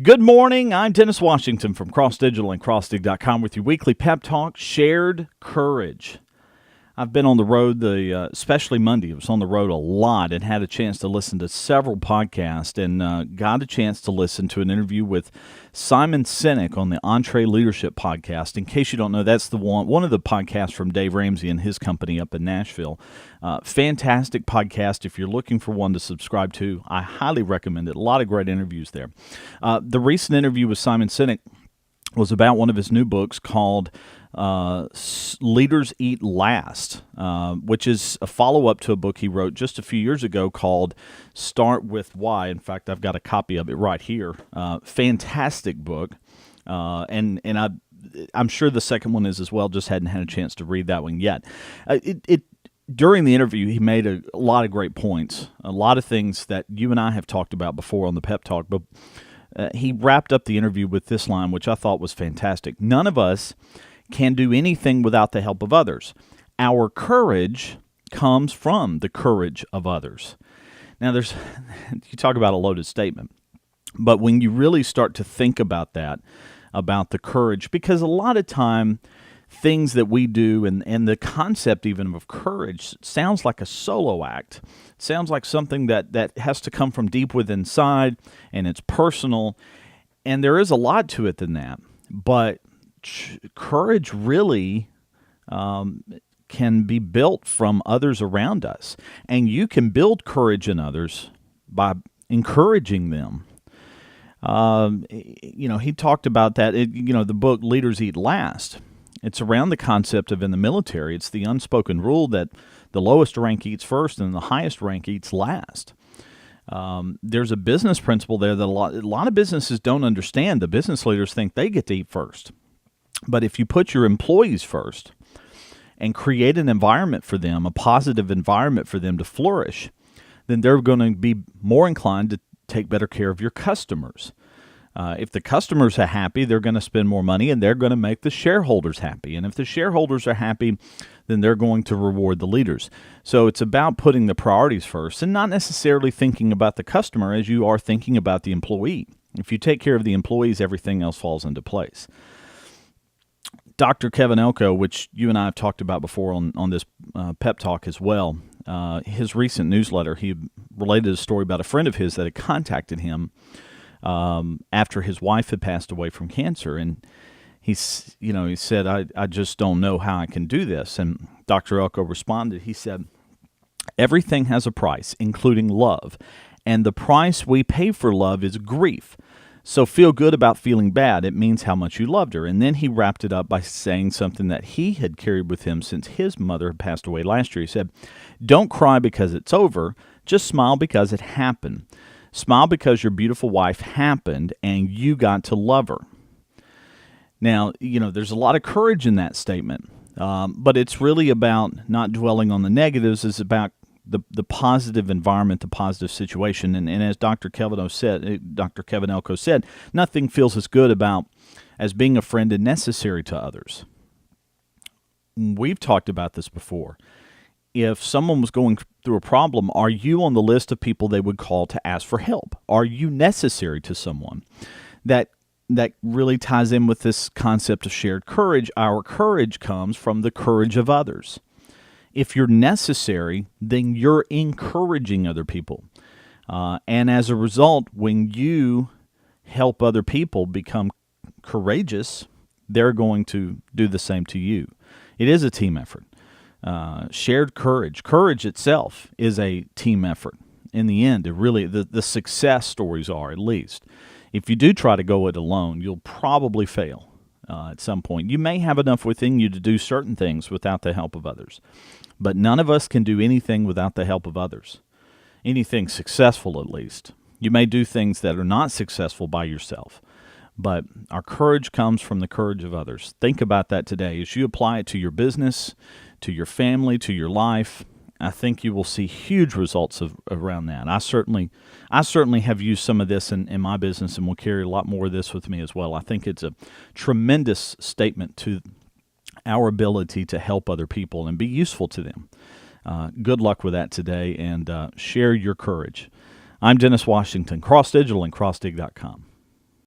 Good morning. I'm Dennis Washington from CrossDigital and CrossDig.com with your weekly pep talk, Shared Courage. I've been on the road, especially Monday. I was on the road a lot and had a chance to listen to several podcasts and got a chance to listen to an interview with Simon Sinek on the EntreLeadership Podcast. In case you don't know, that's the one of the podcasts from Dave Ramsey and his company up in Nashville. Fantastic podcast. If you're looking for one to subscribe to, I highly recommend it. A lot of great interviews there. The recent interview with Simon Sinek was about one of his new books called Leaders Eat Last, which is a follow-up to a book he wrote just a few years ago called Start With Why. In fact, I've got a copy of it right here. Fantastic book, and I'm sure the second one is as well. Just hadn't had a chance to read that one yet. During the interview, he made a lot of great points, a lot of things that you and I have talked about before on the Pep Talk, but he wrapped up the interview with this line, which I thought was fantastic. None of us can do anything without the help of others. Our courage comes from the courage of others. Now, you talk about a loaded statement, but when you really start to think about that, about the courage, because a lot of time things that we do and the concept even of courage sounds like a solo act. It sounds like something that has to come from deep within inside, and it's personal, and there is a lot to it than that. But courage really can be built from others around us, and you can build courage in others by encouraging them. He talked about that. The book Leaders Eat Last. It's around the concept of in the military, it's the unspoken rule that the lowest rank eats first and the highest rank eats last. There's a business principle there that a lot of businesses don't understand. The business leaders think they get to eat first. But if you put your employees first and create an environment for them, a positive environment for them to flourish, then they're going to be more inclined to take better care of your customers. If the customers are happy, they're going to spend more money, and they're going to make the shareholders happy. And if the shareholders are happy, then they're going to reward the leaders. So it's about putting the priorities first and not necessarily thinking about the customer as you are thinking about the employee. If you take care of the employees, everything else falls into place. Dr. Kevin Elko, which you and I have talked about before on this pep talk as well, his recent newsletter, he related a story about a friend of his that had contacted him after his wife had passed away from cancer, and he said, I just don't know how I can do this. And Dr. Elko responded, he said, everything has a price, including love, and the price we pay for love is grief. So feel good about feeling bad. It means how much you loved her. And then he wrapped it up by saying something that he had carried with him since his mother had passed away last year. He said, don't cry because it's over, just smile because it happened. Smile because your beautiful wife happened and you got to love her. Now, there's a lot of courage in that statement, but it's really about not dwelling on the negatives. It's about the positive environment, the positive situation. And as Dr. Kevin Elko said, nothing feels as good as being a friend and necessary to others. We've talked about this before. If someone was going through a problem, are you on the list of people they would call to ask for help? Are you necessary to someone? That really ties in with this concept of shared courage. Our courage comes from the courage of others. If you're necessary, then you're encouraging other people. And as a result, when you help other people become courageous, they're going to do the same to you. It is a team effort. Shared courage. Courage itself is a team effort. In the end, the success stories are, at least. If you do try to go it alone, you'll probably fail at some point. You may have enough within you to do certain things without the help of others. But none of us can do anything without the help of others. Anything successful, at least. You may do things that are not successful by yourself. But our courage comes from the courage of others. Think about that today. As you apply it to your business, to your family, to your life, I think you will see huge results around that. I certainly have used some of this in my business and will carry a lot more of this with me as well. I think it's a tremendous statement to our ability to help other people and be useful to them. Good luck with that today, and share your courage. I'm Dennis Washington, CrossDigital and CrossDig.com.